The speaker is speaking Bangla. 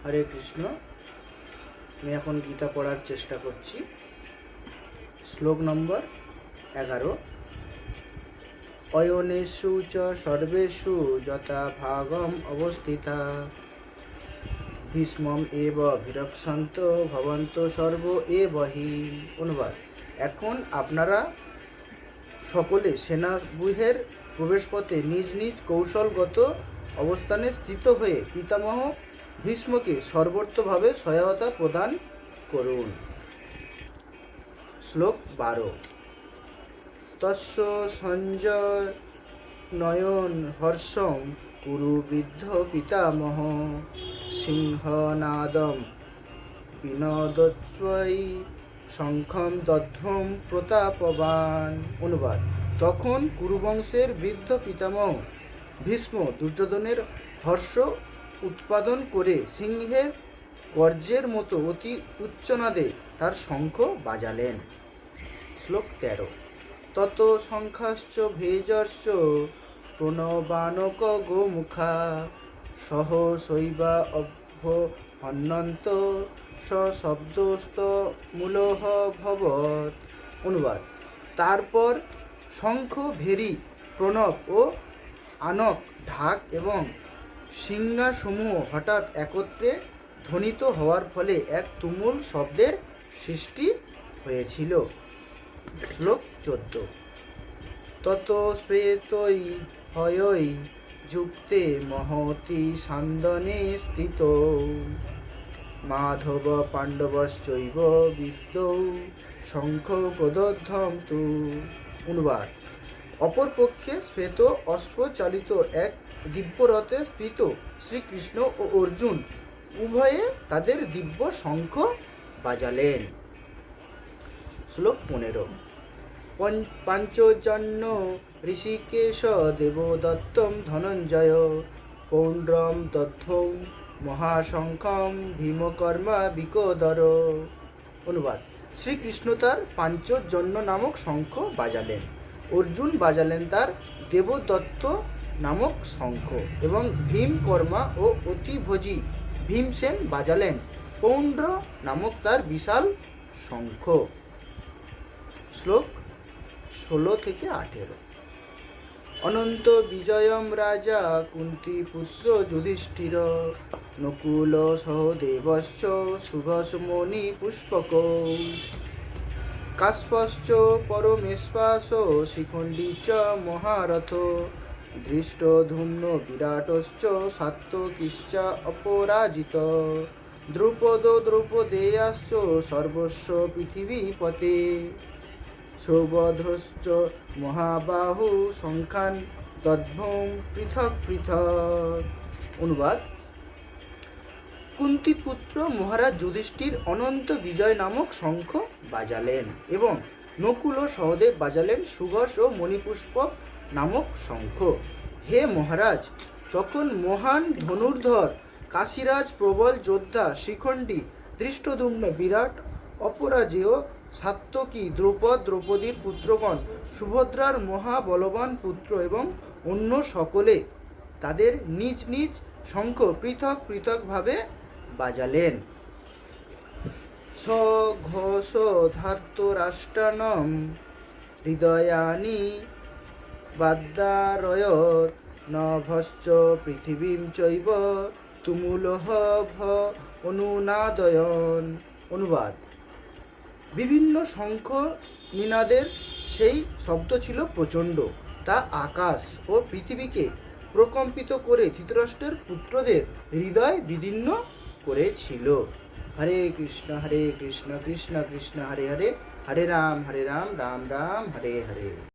হরে কৃষ্ণ। আমি এখন গীতা পড়ার চেষ্টা করছি। শ্লোক নম্বর 11। অয়নেষু চ সর্বেষু যথা ভাগম অবস্থিতা ভীষ্মম এব বিরক্ষন্ত ভবন্ত সর্ব এবহি। অনুবাদ: এখন আপনারা সকলে সেনাব্যূহের প্রবেশপথে নিজ নিজ কৌশলগত অবস্থানে স্থিত হয়ে পিতামহ ভীষ্মকে সর্বোত্তভাবে সহায়তা প্রদান করুন। শ্লোক 12। তস্য সঞ্জয় নয়ন হর্ষম কুরু বৃদ্ধ পিতামহ সিংহনাদম বিনোদত্বৈ শঙ্খম দধ্বম প্রতাপবান। অনুবাদ: তখন কুরুবংশের বৃদ্ধ পিতামহ ভীষ্ম দুর্যোধনের হর্ষ উৎপাদন করে সিংহের গর্জের মতো অতি উচ্চনাদে তার শঙ্খ বাজালেন। শ্লোক 13। তত শঙ্খাশ্চ ভেজশ্চ প্রণবানক গোমুখা সহ শৈবা অভ্যহন্যন্ত সশব্দস্ত মূলহ ভবৎ। অনুবাদ: তারপর শঙ্খ, ভেরি, প্রণব ও আনক, ঢাক এবং সিংহাসমূহ হঠাৎ একত্রে ধ্বনিত হওয়ার ফলে এক তুমুল শব্দের সৃষ্টি হয়েছিল। শ্লোক 14। তত শ্বেতৈ হয়ৈ যুক্তে মহতি সান্দনে স্থিত মাধব পাণ্ডবশ্চৈব বিদ্যৌ শঙ্খ প্রদধ্বম তু। অনুবাদ: অপরপক্ষে শ্বেত অশ্বচালিত এক দিব্যরথে স্থিত শ্রীকৃষ্ণ ও অর্জুন উভয়ে তাদের দিব্য শঙ্খ বাজালেন। শ্লোক 15। পাঞ্চজন্য ঋষিকেশ দেবদত্তম ধনঞ্জয় পৌণ্ড্রম দধ্বৌ মহাশঙ্খম ভীমকর্মা বিকোদর। অনুবাদ: শ্রীকৃষ্ণ তার পাঞ্চজন্য নামক শঙ্খ বাজালেন, অর্জুন বাজালেন তার দেবদত্ত নামক শঙ্খ এবং ভীমকর্মা ও অতিভোজী ভীমসেন বাজালেন পৌণ্ড্র নামক তার বিশাল শঙ্খ। শ্লোক 16 থেকে 18। অনন্ত বিজয়ম রাজা কুন্তি পুত্র যুধিষ্ঠির নকুল সহদেবশ্চ সুঘোষমণি পুষ্পক কাশ্যপশ্চ পরমেশ্বাস শিখণ্ডী চ মহারথ ধৃষ্টদ্যুম্ন বিরাটশ্চ সাত্যকীশ্চ অপরাজিত দ্রুপদ দ্রৌপদেয়াশ্চ সর্বস্ব পৃথিবীপতে সৌভদ্রশ্চ মহাবাহু শঙ্খান দধ্বং পৃথক পৃথক। অনুবাদ: কুন্তিপুত্র মহারাজ যুধিষ্ঠির অনন্ত বিজয় নামক শঙ্খ বাজালেন এবং নকুল ও সহদেব বাজালেন সুঘোষ ও মণিপুষ্পক নামক শঙ্খ। হে মহারাজ, তখন মহান ধনুর্ধর কাশীরাজ প্রবল যোদ্ধা শিখণ্ডী ধৃষ্টদ্যুম্ন বিরাট অপরাজেয় সাত্যকী দ্রৌপদ দ্রৌপদীর পুত্রগণ সুভদ্রার মহাবলবান পুত্র এবং অন্য সকলে তাদের নিজ নিজ শঙ্খ পৃথক পৃথকভাবে বাজালেন। সঘোষ ধার্তরাষ্ট্রাণম হৃদয়ানি বাদ্যারয়ৎ নভশ্চ পৃথিবীম চৈব তুমুলহ অনুনাদয়ন। অনুবাদ: বিভিন্ন শঙ্খ নিনাদের সেই শব্দ ছিল প্রচণ্ড, তা আকাশ ও পৃথিবীকে প্রকম্পিত করে ধৃতরাষ্ট্রের পুত্রদের হৃদয় বিদীর্ণ করেছিল। হরে কৃষ্ণ কৃষ্ণ কৃষ্ণ হরে হরে, হরে রাম রাম রাম হরে হরে।